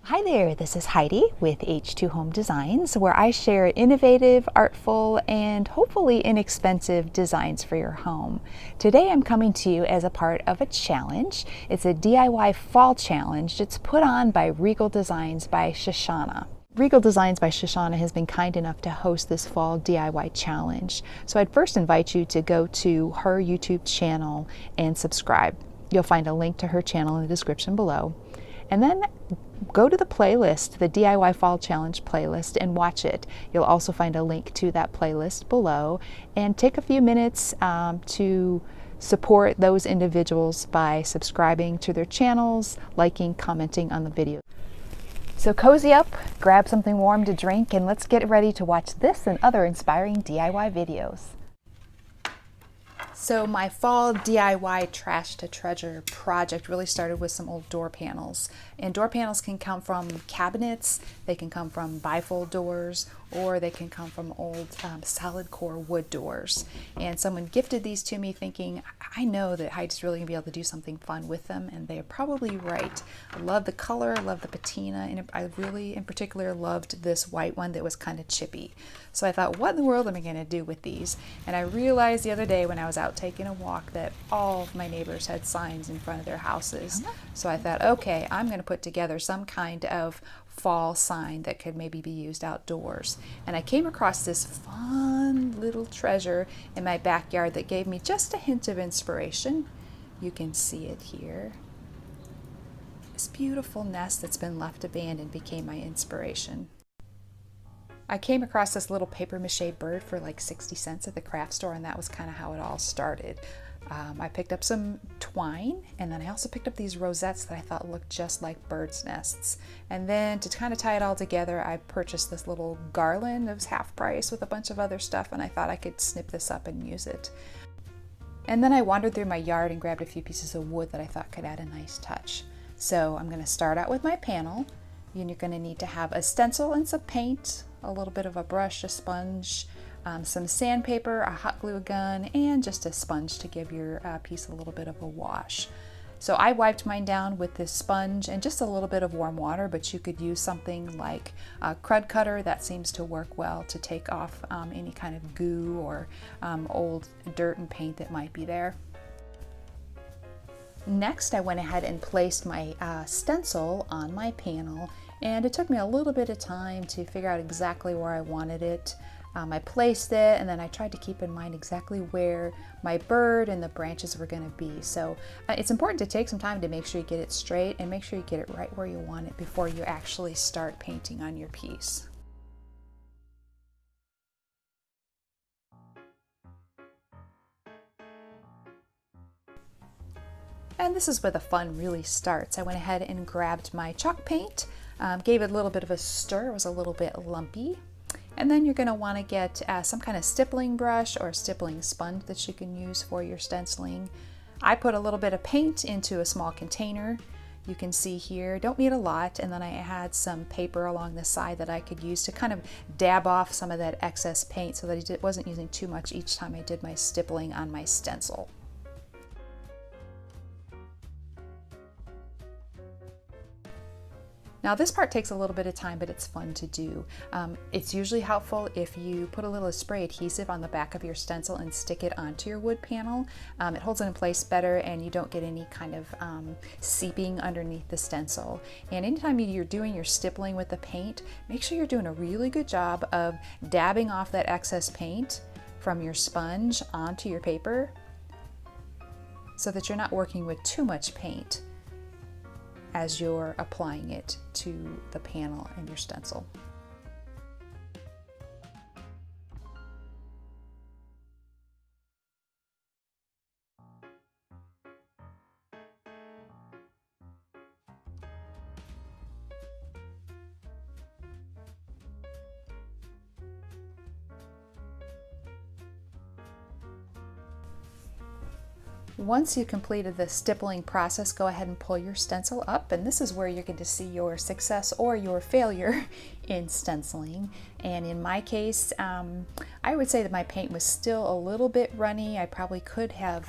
Hi there, this is Heidi with H2 Home Designs, where I share innovative, artful, and hopefully inexpensive designs for your home. Today I'm coming to you as a part of a challenge. It's a DIY fall challenge. It's put on by Regal Designs by Shushana. Regal Designs by Shushana has been kind enough to host this fall DIY challenge. So I'd first invite you to go to her YouTube channel and subscribe. You'll find a link to her channel in the description below. And then go to the playlist, the DIY Fall Challenge playlist, and watch it. You'll also find a link to that playlist below. And take a few minutes to support those individuals by subscribing to their channels, liking, commenting on the video. So cozy up, grab something warm to drink, and let's get ready to watch this and other inspiring DIY videos. So my fall DIY trash to treasure project really started with some old door panels. And door panels can come from cabinets, they can come from bifold doors, or they can come from old solid core wood doors. And someone gifted these to me thinking, I know that Heidi's really gonna be able to do something fun with them, and they are probably right. I love the color, I love the patina, and I really in particular loved this white one that was kind of chippy. So I thought, what in the world am I gonna do with these? And I realized the other day when I was out taking a walk that all of my neighbors had signs in front of their houses. So I thought, okay, I'm going to put together some kind of fall sign that could maybe be used outdoors. And I came across this fun little treasure in my backyard that gave me just a hint of inspiration. You can see it here. This beautiful nest that's been left abandoned became my inspiration. I came across this little paper mache bird for like 60 cents at the craft store, and that was kind of how it all started. I picked up some twine, and then I also picked up these rosettes that I thought looked just like birds' nests. And then to kind of tie it all together, I purchased this little garland that was half price with a bunch of other stuff, and I thought I could snip this up and use it. And then I wandered through my yard and grabbed a few pieces of wood that I thought could add a nice touch. So I'm going to start out with my panel. And you're going to need to have a stencil and some paint, a little bit of a brush, a sponge, some sandpaper, a hot glue gun, and just a sponge to give your piece a little bit of a wash. So I wiped mine down with this sponge and just a little bit of warm water, but you could use something like a crud cutter. That seems to work well to take off any kind of goo or old dirt and paint that might be there. Next, I went ahead and placed my stencil on my panel, and it took me a little bit of time to figure out exactly where I wanted it. I placed it, and then I tried to keep in mind exactly where my bird and the branches were going to be. So it's important to take some time to make sure you get it straight and make sure you get it right where you want it before you actually start painting on your piece. And this is where the fun really starts. I went ahead and grabbed my chalk paint, gave it a little bit of a stir. It was a little bit lumpy. And then you're going to want to get some kind of stippling brush or stippling sponge that you can use for your stenciling. I put a little bit of paint into a small container. You can see here, don't need a lot. And then I had some paper along the side that I could use to kind of dab off some of that excess paint so that I wasn't using too much each time I did my stippling on my stencil. Now this part takes a little bit of time, but it's fun to do. It's usually helpful if you put a little spray adhesive on the back of your stencil and stick it onto your wood panel. It holds it in place better and you don't get any kind of seeping underneath the stencil. And anytime you're doing your stippling with the paint, make sure you're doing a really good job of dabbing off that excess paint from your sponge onto your paper so that you're not working with too much paint as you're applying it to the panel and your stencil. Once you completed the stippling process, go ahead and pull your stencil up, and this is where you're going to see your success or your failure in stenciling. And in my case, I would say that my paint was still a little bit runny. I probably could have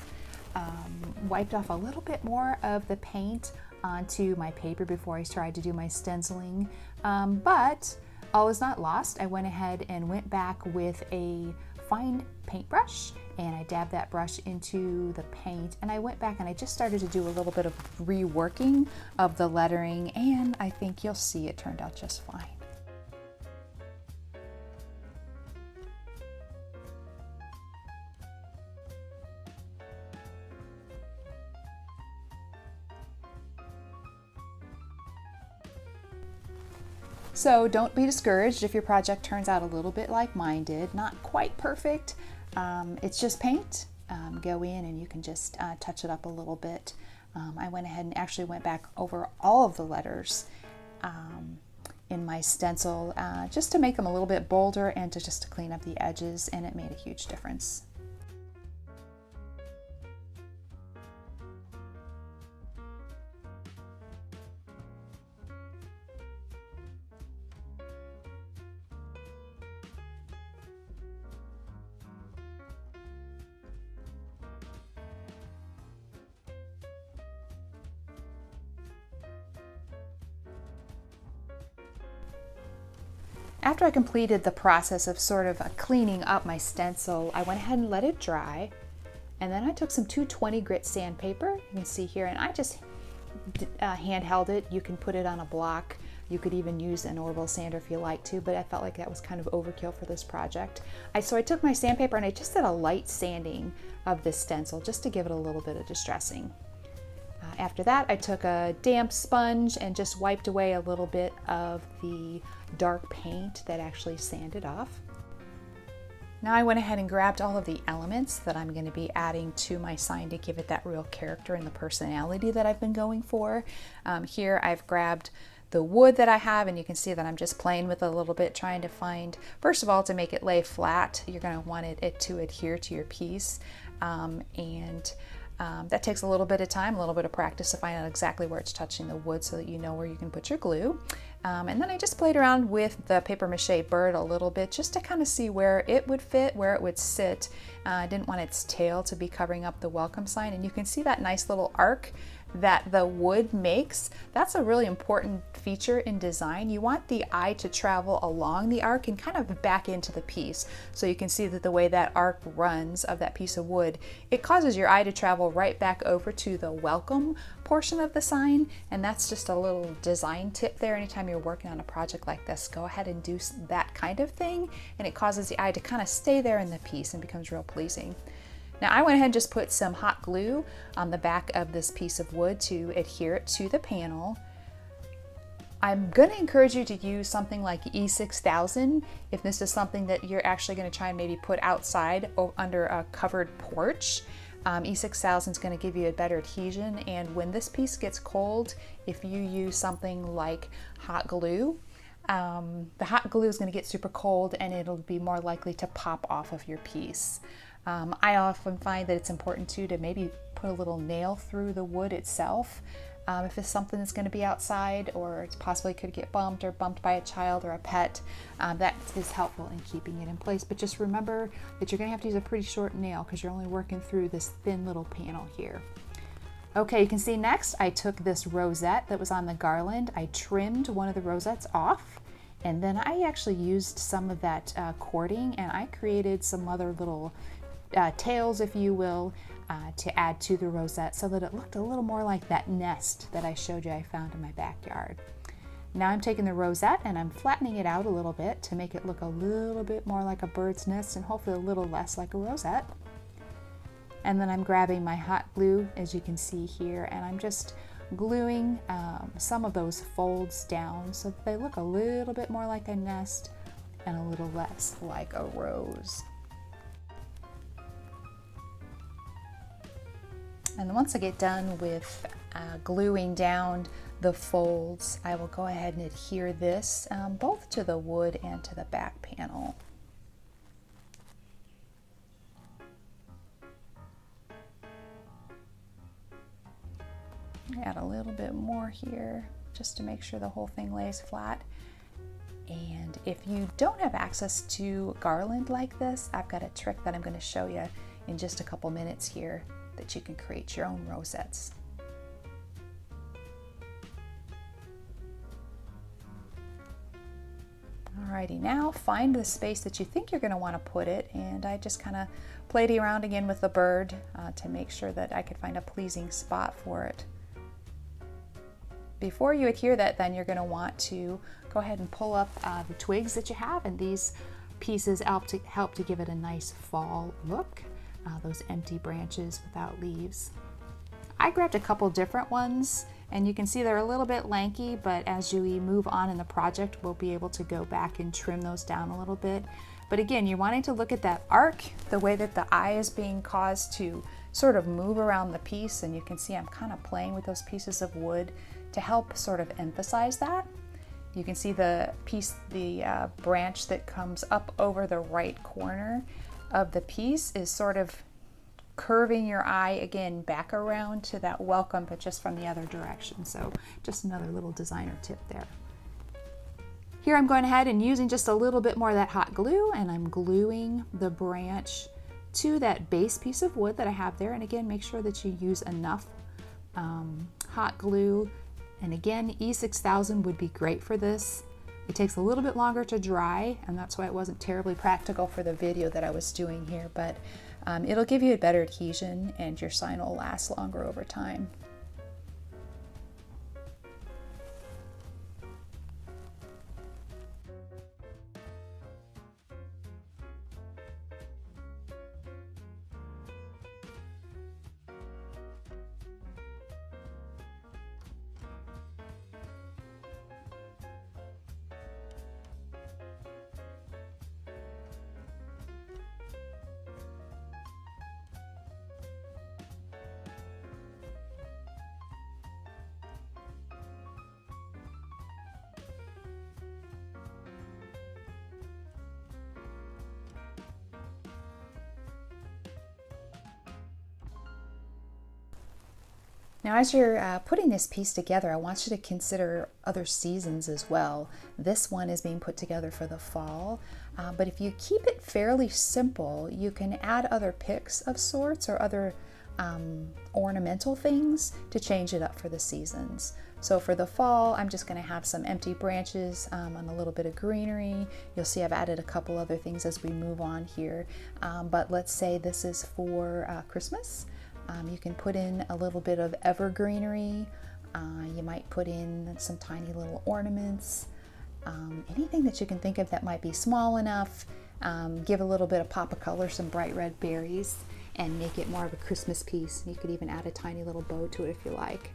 wiped off a little bit more of the paint onto my paper before I tried to do my stenciling, but all is not lost. I went ahead and went back with a fine paintbrush and I dabbed that brush into the paint, and I went back and I just started to do a little bit of reworking of the lettering, and I think you'll see it turned out just fine. So don't be discouraged if your project turns out a little bit like mine did. Not quite perfect. It's just paint. Go in and you can just touch it up a little bit. I went ahead and actually went back over all of the letters in my stencil just to make them a little bit bolder and just to clean up the edges, and it made a huge difference. After I completed the process of sort of cleaning up my stencil, I went ahead and let it dry. And then I took some 220 grit sandpaper, you can see here, and I just hand held it. You can put it on a block. You could even use an Orbital sander if you like to, but I felt like that was kind of overkill for this project. So I took my sandpaper and I just did a light sanding of this stencil just to give it a little bit of distressing. After that, I took a damp sponge and just wiped away a little bit of the dark paint that actually sanded off. Now I went ahead and grabbed all of the elements that I'm going to be adding to my sign to give it that real character and the personality that I've been going for. Here I've grabbed the wood that I have, and you can see that I'm just playing with it a little bit, trying to find, first of all, to make it lay flat, you're going to want it to adhere to your piece. That takes a little bit of time, a little bit of practice to find out exactly where it's touching the wood so that you know where you can put your glue. And then I just played around with the paper mache bird a little bit just to kind of see where it would fit, where it would sit. I didn't want its tail to be covering up the welcome sign, and you can see that nice little arc that the wood makes. That's a really important feature in design. You want the eye to travel along the arc and kind of back into the piece. So you can see that the way that arc runs of that piece of wood, it causes your eye to travel right back over to the welcome portion of the sign. And that's just a little design tip there. Anytime you're working on a project like this, go ahead and do that kind of thing. And it causes the eye to kind of stay there in the piece and becomes real pleasing. Now I went ahead and just put some hot glue on the back of this piece of wood to adhere it to the panel. I'm going to encourage you to use something like E6000 if this is something that you're actually going to try and maybe put outside under a covered porch. E6000 is going to give you a better adhesion, and when this piece gets cold, if you use something like hot glue, the hot glue is going to get super cold and it'll be more likely to pop off of your piece. I often find that it's important too to maybe put a little nail through the wood itself. If it's something that's going to be outside or it possibly could get bumped by a child or a pet, that is helpful in keeping it in place. But just remember that you're going to have to use a pretty short nail because you're only working through this thin little panel here. Okay, you can see next I took this rosette that was on the garland. I trimmed one of the rosettes off, and then I actually used some of that cording, and I created some other little tails, if you will, to add to the rosette so that it looked a little more like that nest that I showed you I found in my backyard. Now I'm taking the rosette and I'm flattening it out a little bit to make it look a little bit more like a bird's nest and hopefully a little less like a rosette. And then I'm grabbing my hot glue, as you can see here, and I'm just gluing some of those folds down so that they look a little bit more like a nest and a little less like a rose. And once I get done with gluing down the folds, I will go ahead and adhere this both to the wood and to the back panel. Add a little bit more here just to make sure the whole thing lays flat. And if you don't have access to garland like this, I've got a trick that I'm going to show you in just a couple minutes here that you can create your own rosettes. Alrighty, now find the space that you think you're going to want to put it, and I just kind of played around again with the bird to make sure that I could find a pleasing spot for it. Before you adhere that, then you're going to want to go ahead and pull up the twigs that you have, and these pieces help to give it a nice fall look, those empty branches without leaves. I grabbed a couple different ones, and you can see they're a little bit lanky, but as we move on in the project, we'll be able to go back and trim those down a little bit. But again, you're wanting to look at that arc, the way that the eye is being caused to sort of move around the piece, and you can see I'm kind of playing with those pieces of wood to help sort of emphasize that. You can see the piece, the branch that comes up over the right corner of the piece is sort of curving your eye again back around to that welcome, but just from the other direction. So just another little designer tip there. Here I'm going ahead and using just a little bit more of that hot glue, and I'm gluing the branch to that base piece of wood that I have there. And again, make sure that you use enough hot glue. And again, E6000 would be great for this. It takes a little bit longer to dry, and that's why it wasn't terribly practical for the video that I was doing here, but it'll give you a better adhesion and your sign will last longer over time. Now, as you're putting this piece together, I want you to consider other seasons as well. This one is being put together for the fall, but if you keep it fairly simple, you can add other picks of sorts or other ornamental things to change it up for the seasons. So for the fall, I'm just going to have some empty branches and a little bit of greenery. You'll see I've added a couple other things as we move on here, but let's say this is for Christmas. You can put in a little bit of evergreenery. You might put in some tiny little ornaments. Anything that you can think of that might be small enough. Give a little bit of pop of color, some bright red berries, and make it more of a Christmas piece. You could even add a tiny little bow to it if you like.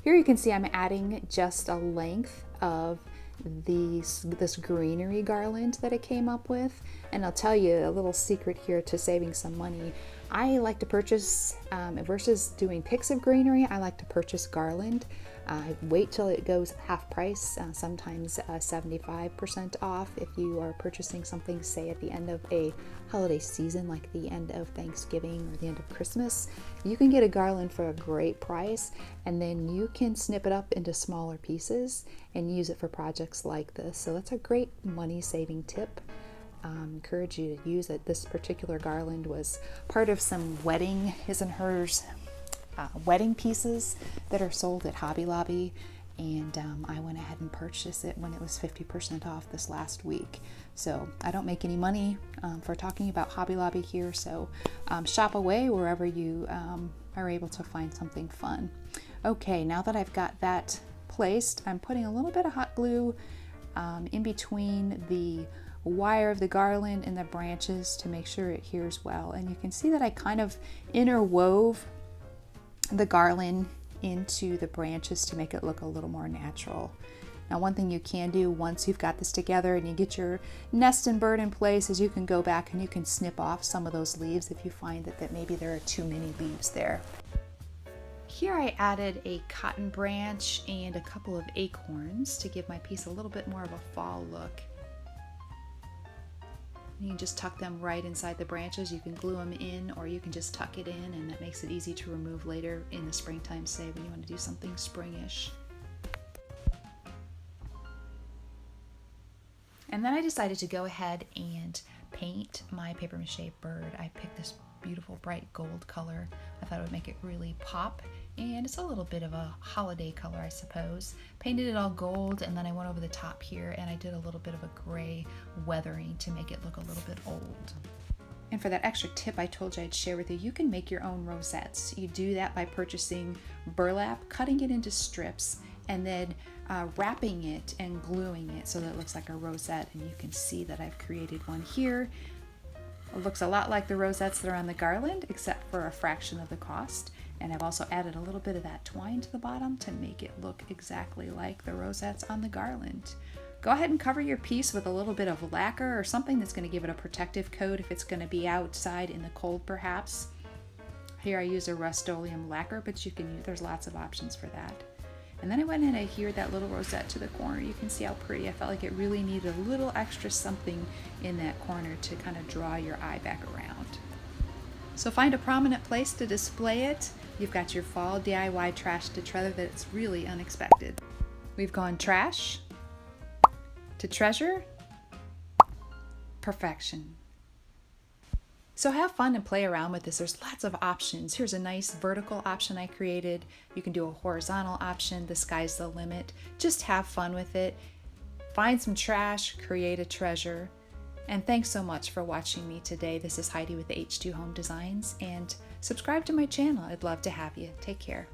Here you can see I'm adding just a length of this greenery garland that I came up with, and I'll tell you a little secret here to saving some money. I like to purchase, versus doing picks of greenery, I like to purchase garland. I wait till it goes half price, sometimes 75% off if you are purchasing something, say at the end of a holiday season, like the end of Thanksgiving or the end of Christmas. You can get a garland for a great price, and then you can snip it up into smaller pieces and use it for projects like this. So that's a great money-saving tip. Encourage you to use it. This particular garland was part of some wedding, his and hers wedding pieces that are sold at Hobby Lobby, and I went ahead and purchased it when it was 50% off this last week. So I don't make any money for talking about Hobby Lobby here, so shop away wherever you are able to find something fun. Okay, now that I've got that placed, I'm putting a little bit of hot glue in between the wire of the garland and the branches to make sure it adheres well. And you can see that I kind of interwove the garland into the branches to make it look a little more natural. Now, one thing you can do once you've got this together and you get your nest and bird in place is you can go back and you can snip off some of those leaves if you find that maybe there are too many leaves there. Here I added a cotton branch and a couple of acorns to give my piece a little bit more of a fall look. You can just tuck them right inside the branches. You can glue them in, or you can just tuck it in, and that makes it easy to remove later in the springtime, say when you want to do something springish. And then I decided to go ahead and paint my paper mache bird. I picked this beautiful bright gold color. I thought it would make it really pop and it's a little bit of a holiday color, I suppose. Painted it all gold, and then I went over the top here and I did a little bit of a gray weathering to make it look a little bit old. And for that extra tip I told you I'd share with you, you can make your own rosettes. You do that by purchasing burlap, cutting it into strips, and then wrapping it and gluing it so that it looks like a rosette. And you can see that I've created one here. It looks a lot like the rosettes that are on the garland, except for a fraction of the cost. And I've also added a little bit of that twine to the bottom to make it look exactly like the rosettes on the garland. Go ahead and cover your piece with a little bit of lacquer or something that's going to give it a protective coat if it's going to be outside in the cold perhaps. Here I use a Rust-Oleum lacquer, but you can use, there's lots of options for that. And then I went and I adhered that little rosette to the corner. You can see how pretty. I felt like it really needed a little extra something in that corner to kind of draw your eye back around. So find a prominent place to display it. You've got your fall DIY trash to treasure that's really unexpected. We've gone trash to treasure, perfection. So have fun and play around with this. There's lots of options. Here's a nice vertical option I created. You can do a horizontal option. The sky's the limit. Just have fun with it. Find some trash, create a treasure. And thanks so much for watching me today. This is Heidi with H2 Home Designs, and subscribe to my channel. I'd love to have you. Take care.